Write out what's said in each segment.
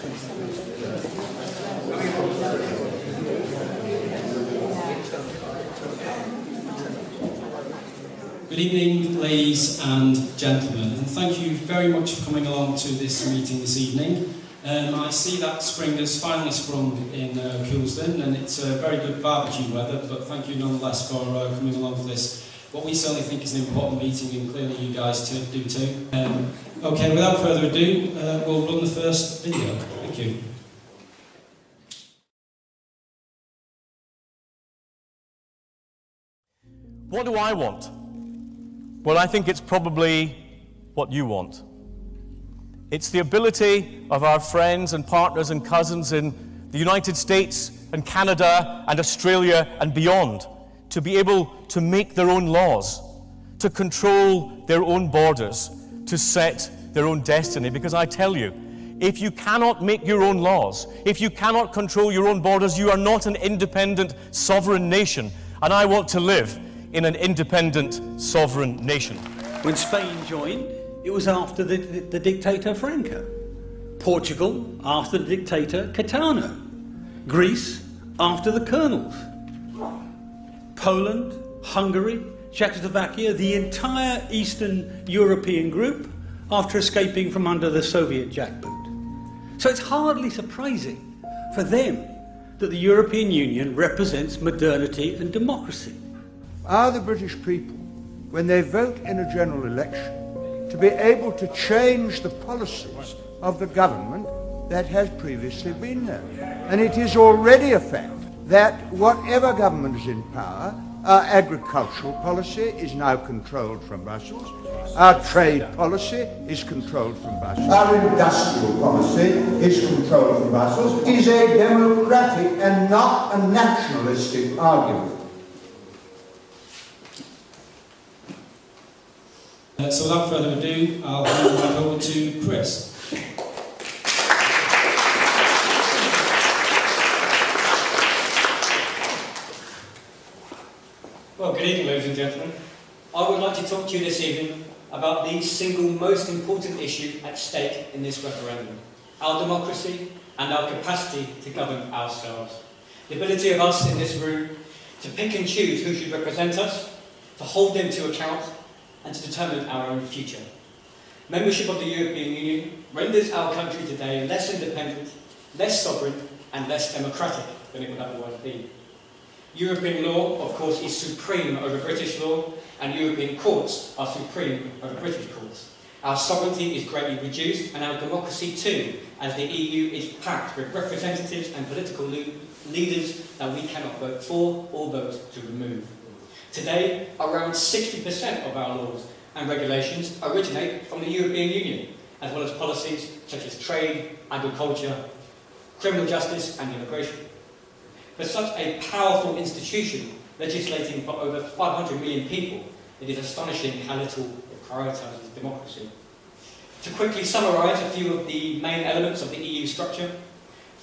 Good evening, ladies and gentlemen, and thank you very much for coming along to this meeting this evening. I see that spring has finally sprung in Coulsdon, and it's very good barbecue weather, but thank you nonetheless for coming along to this, what we certainly think is an important meeting, and clearly you guys do too. Okay, without further ado, we'll run the first video. Thank you. What do I want? Well, I think it's probably what you want. It's the ability of our friends and partners and cousins in the United States and Canada and Australia and beyond to be able to make their own laws, to control their own borders, to set their own destiny. Because I tell you, if you cannot make your own laws, if you cannot control your own borders, you are not an independent sovereign nation. And I want to live in an independent sovereign nation. When Spain joined, it was after the dictator Franco. Portugal after the dictator Caetano. Greece after the colonels. Poland, Hungary, Czechoslovakia, the entire Eastern European group after escaping from under the Soviet jackboot. So it's hardly surprising for them that the European Union represents modernity and democracy. Are the British people, when they vote in a general election, to be able to change the policies of the government that has previously been there? And it is already a fact that whatever government is in power, our agricultural policy is now controlled from Brussels, our trade policy is controlled from Brussels, our industrial policy is controlled from Brussels. It is a democratic and not a nationalistic argument. So without further ado, I'll hand it back over to Chris. Well, good evening, ladies and gentlemen. I would like to talk to you this evening about the single most important issue at stake in this referendum: our democracy and our capacity to govern ourselves. The ability of us in this room to pick and choose who should represent us, to hold them to account, and to determine our own future. Membership of the European Union renders our country today less independent, less sovereign, and less democratic than it would otherwise be. European law, of course, is supreme over British law, and European courts are supreme over British courts. Our sovereignty is greatly reduced, and our democracy too, as the EU is packed with representatives and political leaders that we cannot vote for or vote to remove. Today, around 60% of our laws and regulations originate from the European Union, as well as policies such as trade, agriculture, criminal justice and immigration. For such a powerful institution, legislating for over 500 million people, it is astonishing how little it prioritises democracy. To quickly summarise a few of the main elements of the EU structure: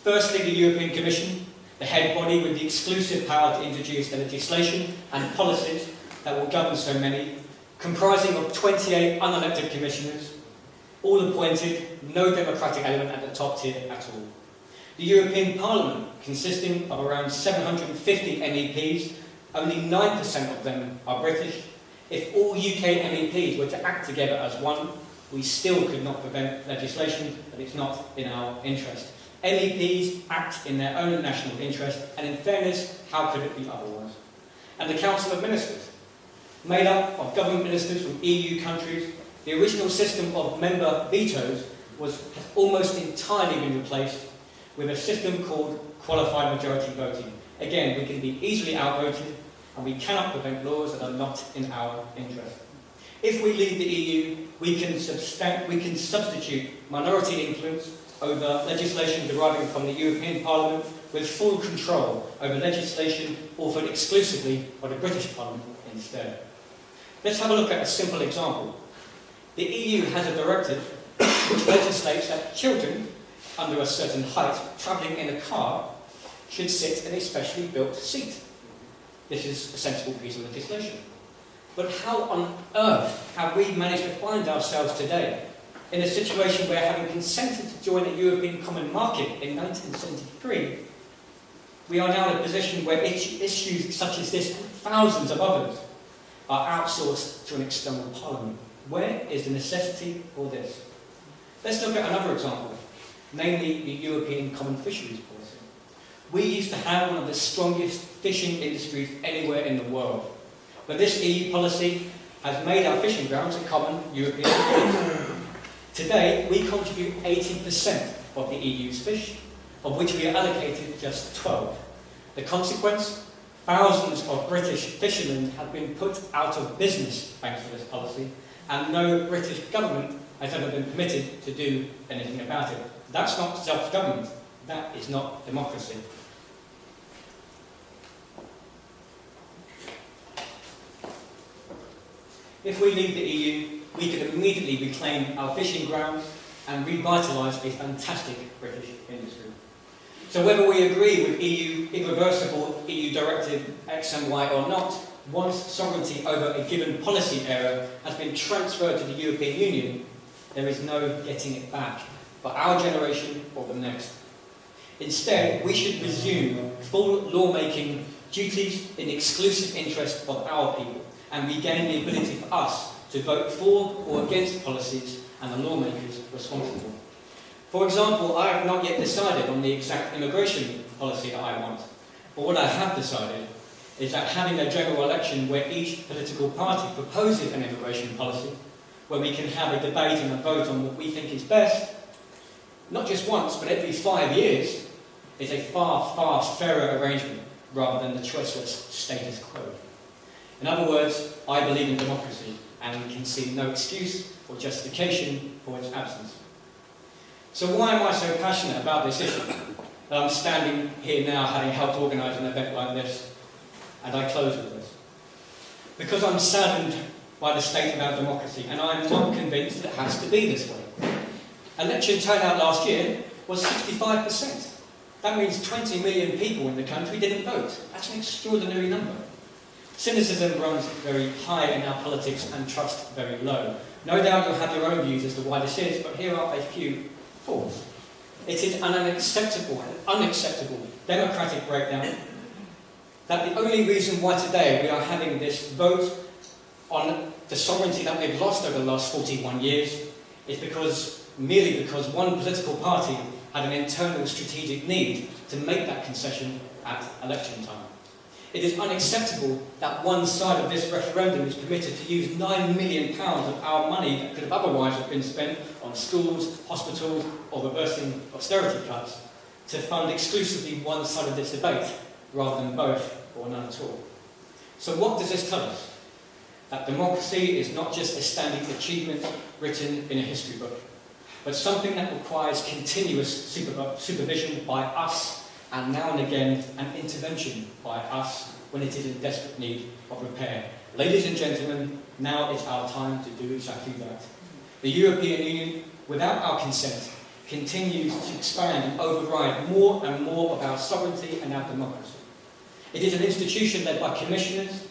firstly, the European Commission, the head body with the exclusive power to introduce the legislation and policies that will govern so many, comprising of 28 unelected commissioners, all appointed, no democratic element at the top tier at all. The European Parliament, consisting of around 750 MEPs, only 9% of them are British. If all UK MEPs were to act together as one, we still could not prevent legislation that is not in our interest. MEPs act in their own national interest, and in fairness, how could it be otherwise? And the Council of Ministers, made up of government ministers from EU countries, the original system of member vetoes has almost entirely been replaced with a system called qualified majority voting. Again, we can be easily outvoted, and we cannot prevent laws that are not in our interest. If we leave the EU, we can substitute minority influence over legislation deriving from the European Parliament with full control over legislation offered exclusively by the British Parliament instead. Let's have a look at a simple example. The EU has a directive which legislates that children under a certain height travelling in a car should sit in a specially built seat. This is a sensible piece of legislation. But how on earth have we managed to find ourselves today in a situation where, having consented join the European Common Market in 1973, we are now in a position where issues such as this and thousands of others are outsourced to an external parliament. Where is the necessity for this? Let's look at another example, namely the European Common Fisheries Policy. We used to have one of the strongest fishing industries anywhere in the world, but this EU policy has made our fishing grounds a common European policy. Today, we contribute 80% of the EU's fish, of which we are allocated just 12. The consequence? Thousands of British fishermen have been put out of business thanks to this policy, and no British government has ever been permitted to do anything about it. That's not self-government, that is not democracy. If we leave the EU, we can immediately reclaim our fishing grounds and revitalise a fantastic British industry. So whether we agree with irreversible EU Directive X and Y or not, once sovereignty over a given policy area has been transferred to the European Union, there is no getting it back for our generation or the next. Instead, we should resume full lawmaking duties in the exclusive interest of our people and regain the ability for us to vote for or against policies and the lawmakers responsible. For example, I have not yet decided on the exact immigration policy that I want, but what I have decided is that having a general election where each political party proposes an immigration policy, where we can have a debate and a vote on what we think is best, not just once, but every 5 years, is a far, far fairer arrangement rather than the choiceless status quo. In other words, I believe in democracy, and we can see no excuse or justification for its absence. So why am I so passionate about this issue? I'm standing here now having helped organise an event like this, and I close with this. Because I'm saddened by the state of our democracy, and I'm not convinced it has to be this way. Election turnout last year was 65%. That means 20 million people in the country didn't vote. That's an extraordinary number. Cynicism runs very high in our politics and trust very low. No doubt you'll have your own views as to why this is, but here are a few thoughts. It is an unacceptable democratic breakdown that the only reason why today we are having this vote on the sovereignty that we've lost over the last 41 years is merely because one political party had an internal strategic need to make that concession at election time. It is unacceptable that one side of this referendum is permitted to use £9 million of our money that could have otherwise have been spent on schools, hospitals, or reversing austerity cuts to fund exclusively one side of this debate, rather than both or none at all. So what does this tell us? That democracy is not just a standing achievement written in a history book, but something that requires continuous supervision by us, and now and again an intervention by us when it is in desperate need of repair. Ladies and gentlemen, now is our time to do exactly that. The European Union, without our consent, continues to expand and override more and more of our sovereignty and our democracy. It is an institution led by commissioners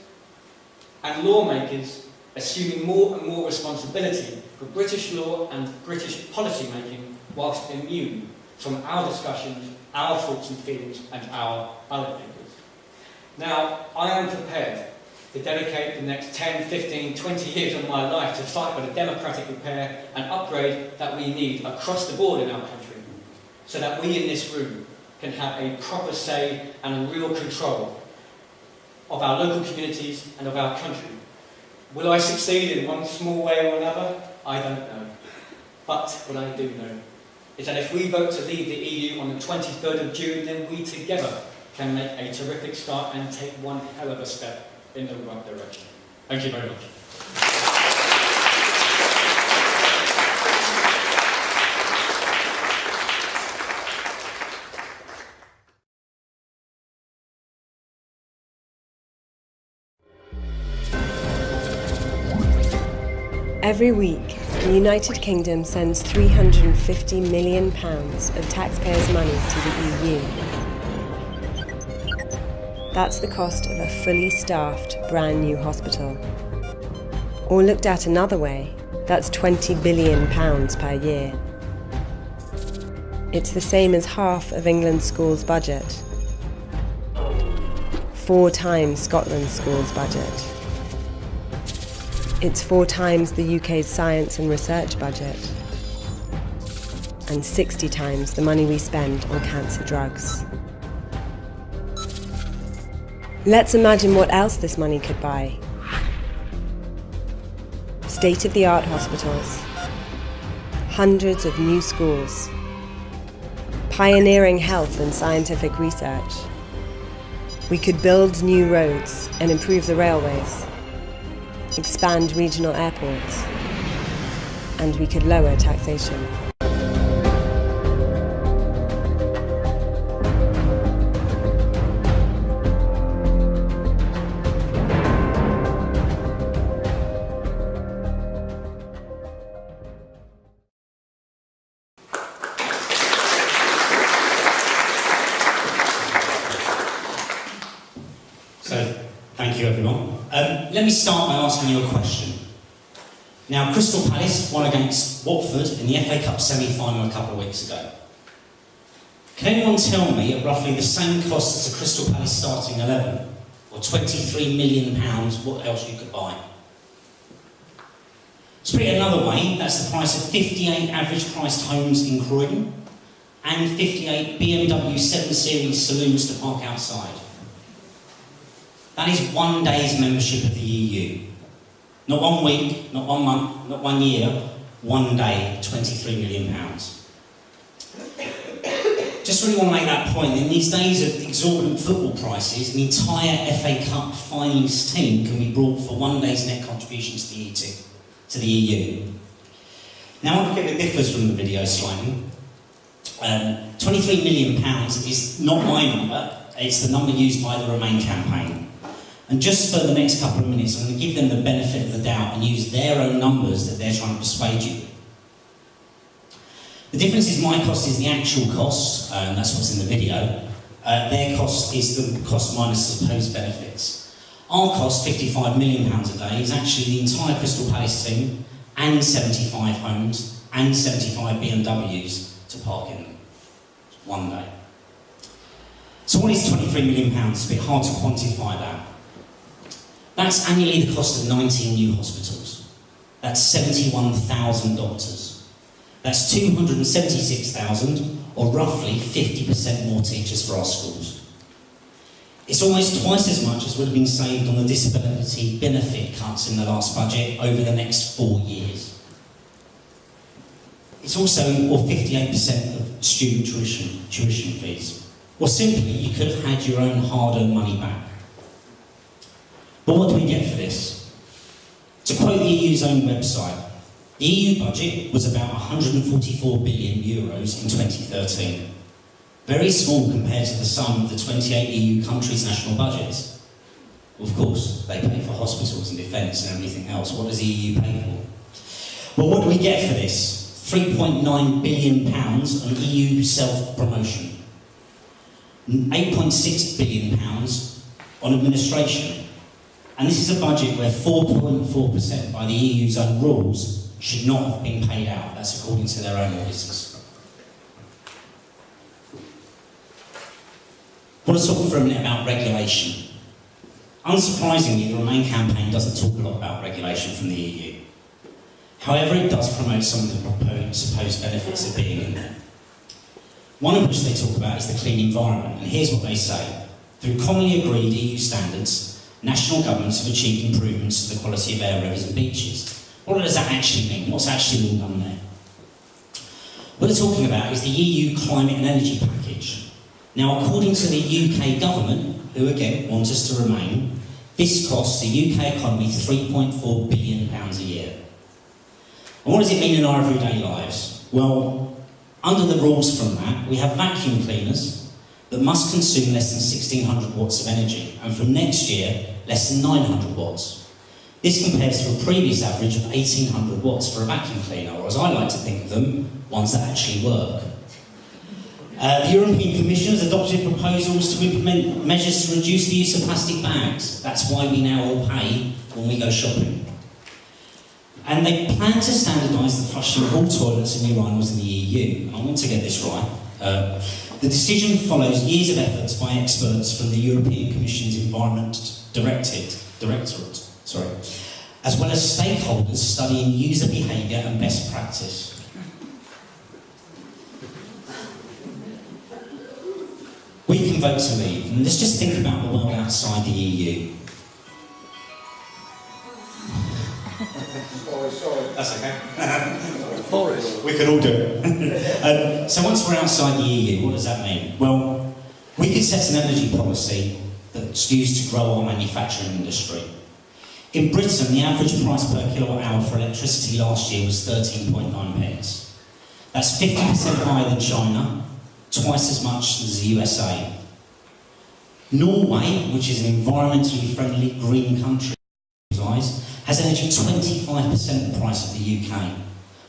and lawmakers assuming more and more responsibility for British law and British policy making whilst immune from our discussions, our thoughts and feelings and our ballot papers. Now, I am prepared to dedicate the next 10, 15, 20 years of my life to fight for the democratic repair and upgrade that we need across the board in our country, so that we in this room can have a proper say and a real control of our local communities and of our country. Will I succeed in one small way or another? I don't know. But what I do know is that if we vote to leave the EU on the 23rd of June, then we together can make a terrific start and take one hell of a step in the right direction. Thank you very much. Every week, the United Kingdom sends £350 million of taxpayers' money to the EU. That's the cost of a fully staffed, brand new hospital. Or looked at another way, that's £20 billion per year. It's the same as half of England's schools' budget. 4 times Scotland's schools' budget. It's 4 times the UK's science and research budget. And 60 times the money we spend on cancer drugs. Let's imagine what else this money could buy. State-of-the-art hospitals, hundreds of new schools, pioneering health and scientific research. We could build new roads and improve the railways, expand regional airports, and we could lower taxation. Thank you, everyone. Let me start by asking you a question. Now, Crystal Palace won against Watford in the FA Cup semi-final a couple of weeks ago. Can anyone tell me at roughly the same cost as a Crystal Palace starting 11, or £23 million, what else you could buy? To put it another way, that's the price of 58 average-priced homes in Croydon and 58 BMW 7 Series saloons to park outside. That is one day's membership of the EU. Not 1 week, not 1 month, not 1 year, 1 day, £23 million. Just really want to make that point. In these days of exorbitant football prices, an entire FA Cup finalist team can be brought for 1 day's net contribution to the EU. Now, I think it differs from the video slightly. £23 million is not my number, it's the number used by the Remain campaign. And just for the next couple of minutes, I'm going to give them the benefit of the doubt and use their own numbers that they're trying to persuade you with. The difference is my cost is the actual cost, that's what's in the video. Their cost is the cost minus the supposed benefits. Our cost, £55 million a day, is actually the entire Crystal Palace team and 75 homes and 75 BMWs to park in them. 1 day. So what is £23 million? It's a bit hard to quantify that. That's annually the cost of 19 new hospitals. That's 71,000 doctors. That's 276,000, or roughly 50% more teachers for our schools. It's almost twice as much as would have been saved on the disability benefit cuts in the last budget over the next 4 years. It's also, or 58% of student tuition fees. Or simply, you could have had your own hard-earned money back. But what do we get for this? To quote the EU's own website, the EU budget was about €144 billion in 2013. Very small compared to the sum of the 28 EU countries' national budgets. Of course, they pay for hospitals and defence and everything else. What does the EU pay for? Well, what do we get for this? £3.9 billion on EU self-promotion. £8.6 billion on administration. And this is a budget where 4.4% by the EU's own rules should not have been paid out. That's according to their own auditors. I want to talk for a minute about regulation. Unsurprisingly, the Remain campaign doesn't talk a lot about regulation from the EU. However, it does promote some of the supposed benefits of being in there. One of which they talk about is the clean environment, and here's what they say. Through commonly agreed EU standards, national governments have achieved improvements to the quality of air, rivers and beaches. What does that actually mean? What's actually been done there? What they're talking about is the EU Climate and Energy Package. Now, according to the UK government, who again want us to remain, this costs the UK economy £3.4 billion a year. And what does it mean in our everyday lives? Well, under the rules from that, we have vacuum cleaners that must consume less than 1,600 watts of energy, and from next year, less than 900 watts. This compares to a previous average of 1,800 watts for a vacuum cleaner, or as I like to think of them, ones that actually work. The European Commission has adopted proposals to implement measures to reduce the use of plastic bags. That's why we now all pay when we go shopping. And they plan to standardise the flushing of all toilets and urinals in the EU. And I want to get this right. The decision follows years of efforts by experts from the European Commission's Environment Directorate, as well as stakeholders studying user behaviour and best practice. We can vote to leave, and let's just think about the world outside the EU. Sorry. That's okay. Horace. We could all do it. So once we're outside the EU, what does that mean? Well, we could set an energy policy that's used to grow our manufacturing industry. In Britain, the average price per kilowatt hour for electricity last year was 13.9 pence. That's 50% higher than China, twice as much as the USA. Norway, which is an environmentally friendly green country, has energy 25% the price of the UK.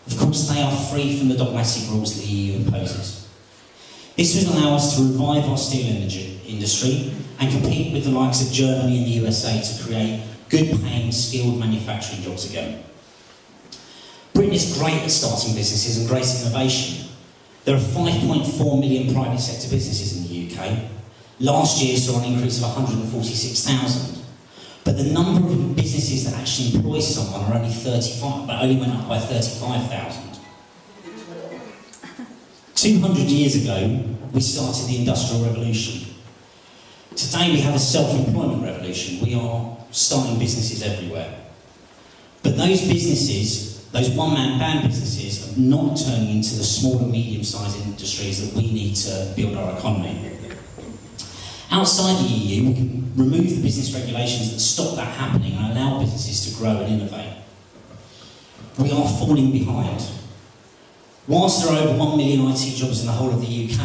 Of course, they are free from the dogmatic rules that the EU imposes. This would allow us to revive our steel energy industry and compete with the likes of Germany and the USA to create good-paying, skilled manufacturing jobs again. Britain is great at starting businesses and great innovation. There are 5.4 million private sector businesses in the UK. Last year saw an increase of 146,000. But the number of businesses that actually employ someone are only 35, but only went up by 35,000. 200 years ago, we started the Industrial Revolution. Today we have a self-employment revolution. We are starting businesses everywhere. But those businesses, those one-man band businesses, are not turning into the small and medium-sized industries that we need to build our economy. Outside the EU, we can remove the business regulations that stop that happening and allow businesses to grow and innovate. We are falling behind. Whilst there are over 1 million IT jobs in the whole of the UK,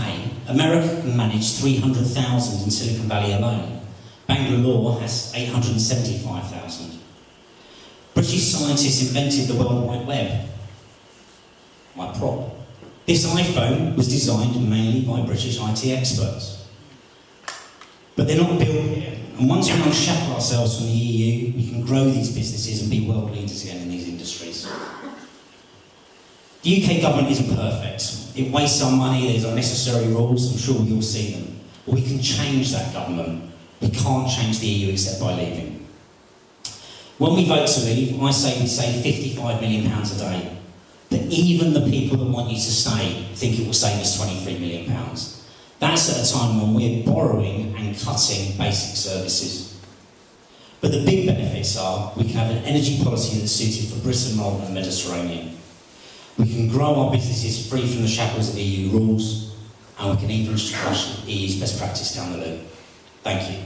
America can manage 300,000 in Silicon Valley alone. Bangalore has 875,000. British scientists invented the World Wide Web. My prop. This iPhone was designed mainly by British IT experts. But they're not built here. And once we unshackle ourselves from the EU, we can grow these businesses and be world leaders again in these industries. The UK government isn't perfect. It wastes our money, there's unnecessary rules, I'm sure we all see them. But we can change that government. We can't change the EU except by leaving. When we vote to leave, I say we save £55 million a day. But even the people that want you to stay think it will save us £23 million. That's at a time when we're borrowing and cutting basic services. But the big benefits are we can have an energy policy that's suited for Britain rather than the Mediterranean. We can grow our businesses free from the shackles of EU rules, and we can even crush the EU's best practice down the loop. Thank you.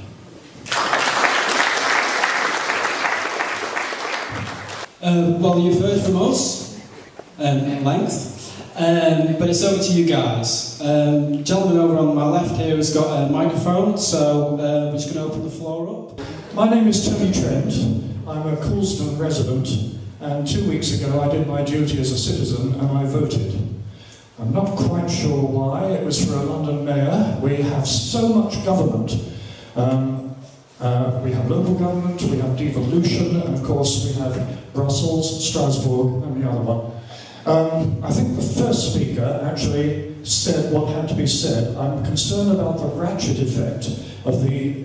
Well, you've heard from us at length. But it's over to you guys. Gentleman over on my left here has got a microphone, so we're just going to open the floor up. My name is Tony Trent. I'm a Coulsdon resident, and 2 weeks ago I did my duty as a citizen and I voted. I'm not quite sure why. It was for a London mayor. We have so much government. We have local government, we have devolution, and of course we have Brussels, Strasbourg, and the other one. I think the first speaker actually said what had to be said. I'm concerned about the ratchet effect of the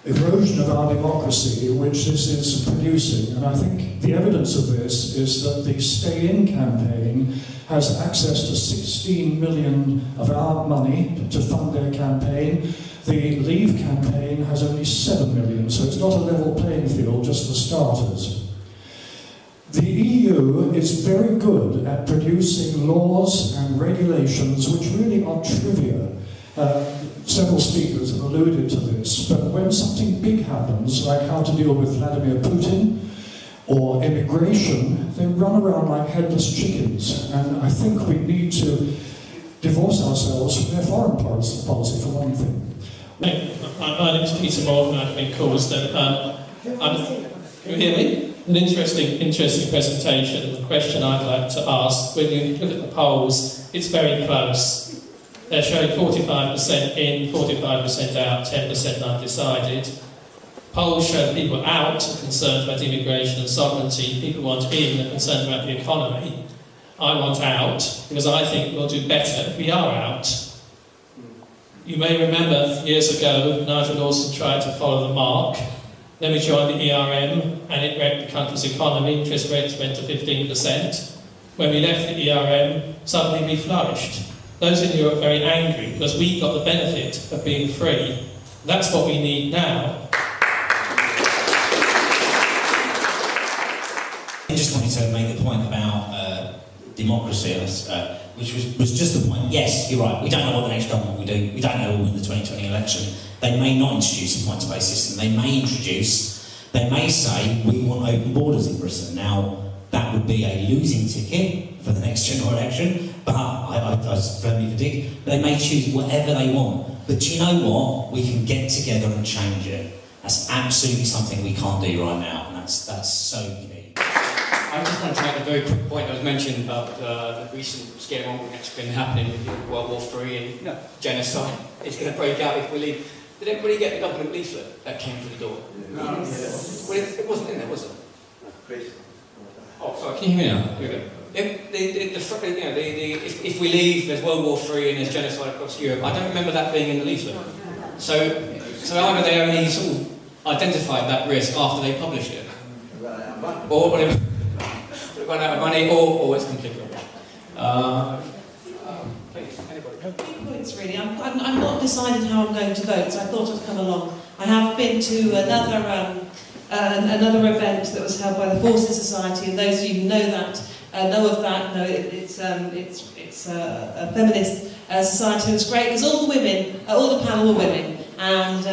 erosion of our democracy which this is producing. And I think the evidence of this is that the Stay In campaign has access to 16 million of our money to fund their campaign. The Leave campaign has only 7 million, so it's not a level playing field just for starters. The EU is very good at producing laws and regulations which really are trivia. Several speakers have alluded to this, but when something big happens, like how to deal with Vladimir Putin or immigration, they run around like headless chickens. And I think we need to divorce ourselves from their foreign policy for one thing. My name is Peter Morgan, I've been Coulsdon. Can you hear me? An interesting presentation. The question I'd like to ask, when you look at the polls, it's very close. They're showing 45% in, 45% out, 10% undecided. Polls show people out are concerned about immigration and sovereignty, people want in are concerned about the economy. I want out because I think we'll do better if we are out. You may remember years ago, Nigel Lawson tried to follow the mark. Then we joined the ERM and it wrecked the country's economy. Interest rates went to 15%. When we left the ERM, suddenly we flourished. Those in Europe are very angry because we got the benefit of being free. That's what we need now. I just wanted to make the point about democracy, which was just the point. Yes, you're right, we don't know what the next government will do. We don't know who will win the 2020 election. They may not introduce a points-based system. They may say, we want open borders in Britain. Now, that would be a losing ticket for the next general election, but I firmly predict they may choose whatever they want. But do you know what? We can get together and change it. That's absolutely something we can't do right now, and that's so key. I just want to make a very quick point that was mentioned about the recent scaremongering that's been happening with World War III and genocide. It's going to break out if we leave. Did everybody get the government leaflet that came through the door? No. Well, it wasn't in there, was it? Oh, sorry, can you hear me now? Here we go. If we leave, there's World War III and there's genocide across Europe. I don't remember that being in the leaflet. So either they only sort of identified that risk after they published it, or they run out of money, or it's completely wrong. Please, anybody? Points really. I'm not decided how I'm going to vote, so I thought I'd come along. I have been to another event that was held by the Forces Society, and those of you who know that know of that. No, it's a feminist society. It's great because all the women, all the panel were women, and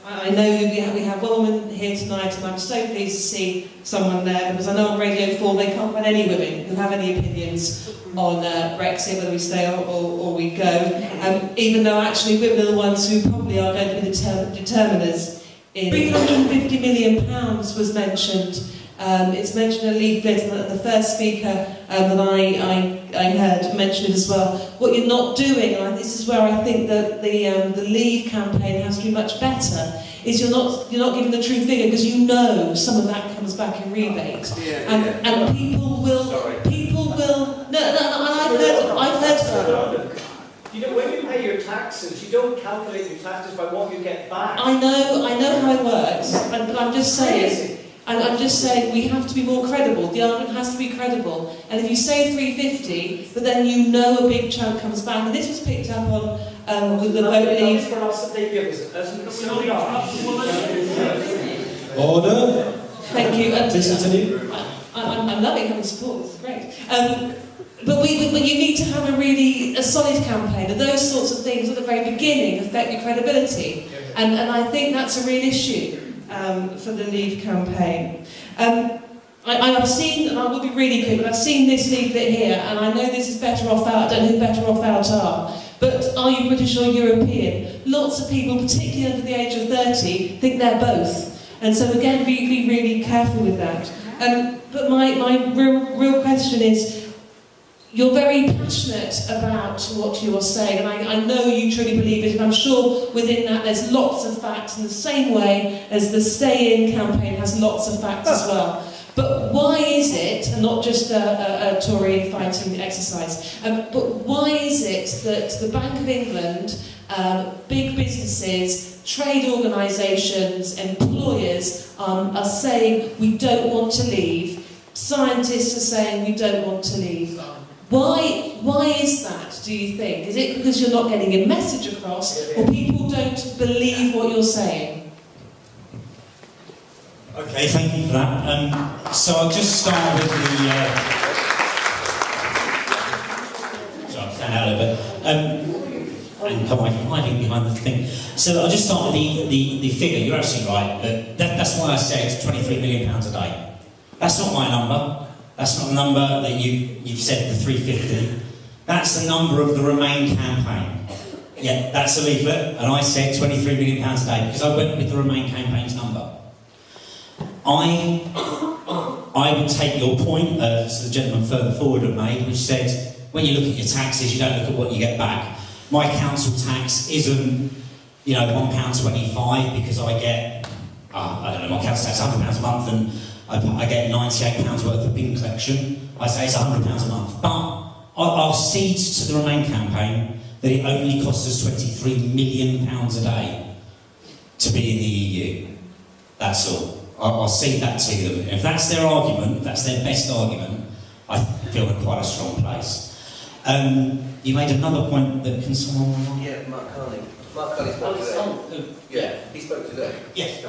I know we have one woman here tonight, and I'm so pleased to see someone there because I know on Radio 4 they can't find any women who have any opinions on Brexit, whether we stay or we go. Even though actually women are the ones who probably are going to be the determiners. £350 million was mentioned. It's mentioned in a leaflet, and the first speaker that I heard mention it as well. What you're not doing, and this is where I think that the Leave campaign has to be much better, is you're not giving the true figure because you know some of that comes back in rebate, and people will. No, I've heard. You know, when you pay your taxes, you don't calculate your taxes by what you get back. I know how it works, but I'm just saying. And I'm just saying we have to be more credible. The argument has to be credible. And if you say 350, but then you know a big chunk comes back, and this was picked up on with the vote leave. Order. Thank you. Please continue. I'm loving having support. This is great. But you need to have a solid campaign, and those sorts of things at the very beginning affect your credibility. And I think that's a real issue. For the Leave campaign. I've seen, and I will be really quick, but I've seen this leaflet here, and I know this is better off out, I don't know who better off out are, but are you British or European? Lots of people, particularly under the age of 30, think they're both. And so again, be really careful with that. But my real question is, you're very passionate about what you're saying, and I know you truly believe it, and I'm sure within that there's lots of facts in the same way as the Stay In campaign has lots of facts as well. But why is it, and not just a Tory fighting exercise, but why is it that the Bank of England, big businesses, trade organisations, employers are saying we don't want to leave, scientists are saying we don't want to leave? Why is that, do you think? Is it because you're not getting a message across, or people don't believe what you're saying? Okay, thank you for that. So I'll just start with the... Sorry, I'll stand out a bit. And come on, hiding behind the thing. So I'll just start with the figure. You're absolutely right. That's why I say it's £23 million a day. That's not my number. That's not the number that you've said, the 350. That's the number of the Remain campaign. Yeah, that's a leaflet, and I said £23 million a day because I went with the Remain campaign's number. I would take your point, as the gentleman further forward had made, which said when you look at your taxes, you don't look at what you get back. My council tax isn't, £1.25 because I get, I don't know, my council tax is £100 a month, and I get £98 worth of bin collection. I say it's £100 a month. But I'll cede to the Remain campaign that it only costs us £23 million a day to be in the EU. That's all. I'll cede that to them. If that's their argument, if that's their best argument, I feel in quite a strong place. You made another point that can someone... Yeah, Mark Carney. Mark Carney spoke today. Yeah, he spoke today. Yes.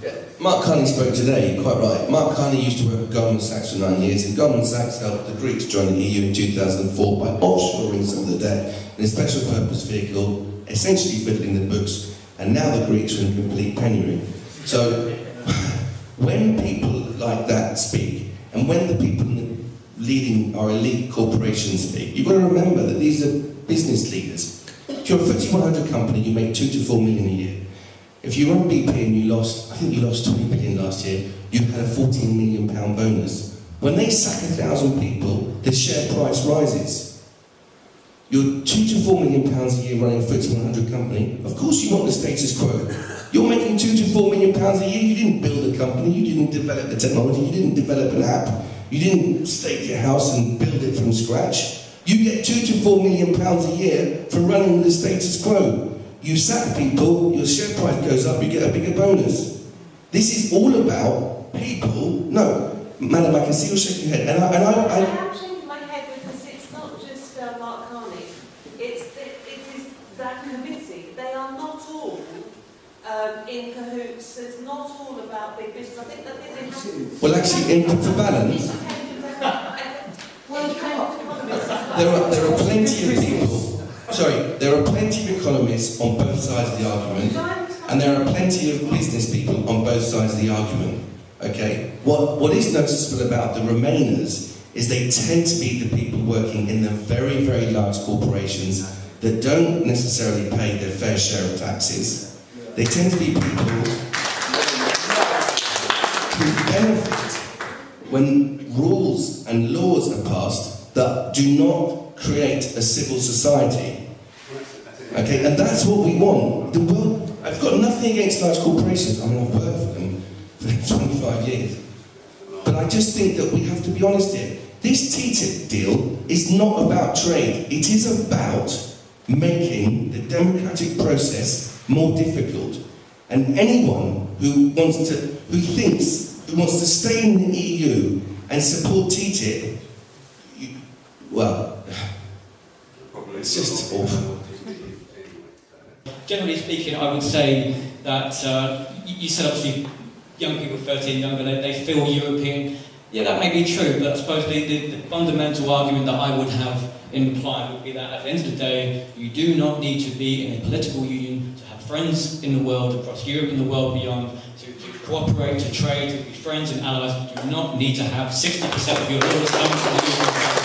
Yeah. Mark Carney spoke today, you're quite right. Mark Carney used to work at Goldman Sachs for 9 years, and Goldman Sachs helped the Greeks join the EU in 2004 by offshoring some of the debt in a special purpose vehicle, essentially fiddling the books, and now the Greeks are in complete penury. So, when people like that speak, and when the people leading our elite corporations speak, you've got to remember that these are business leaders. If you're a FTSE 100 company, you make 2 to 4 million a year. If you run BP and you lost, I think you lost 20 million last year, you had a £14 million bonus. When they sack 1,000 people, the share price rises. You're £2 to £4 million a year running a FTSE 100 company. Of course you want the status quo. You're making £2 to £4 million a year. You didn't build a company, you didn't develop the technology, you didn't develop an app, you didn't stake your house and build it from scratch. You get £2 to £4 million a year for running the status quo. You sack people, your share price goes up, you get a bigger bonus. This is all about people. No, madam, I can see you shaking your head. I am shaking my head because it's not just Mark Carney. It is that committee. They are not all in cahoots. It's not all about big business. I think that they have. Well, actually, for balance, there are plenty of people. Sorry, there are plenty of economists on both sides of the argument, and there are plenty of business people on both sides of the argument. Okay? What is noticeable about the Remainers is they tend to be the people working in the very, very large corporations that don't necessarily pay their fair share of taxes. They tend to be people who benefit when rules and laws are passed that do not create a civil society. Okay, and that's what we want. The world, I've got nothing against large corporations. I mean, I've worked for them for 25 years. But I just think that we have to be honest here. This TTIP deal is not about trade. It is about making the democratic process more difficult. And anyone who wants to stay in the EU and support TTIP, well, it's just awful. Generally speaking, I would say that you said obviously young people 13 younger, they feel European. Yeah, that may be true, but I suppose the fundamental argument that I would have in reply would be that at the end of the day, you do not need to be in a political union to have friends in the world, across Europe and the world beyond, to cooperate, to trade, to be friends and allies. You do not need to have 60% of your dollars coming from the European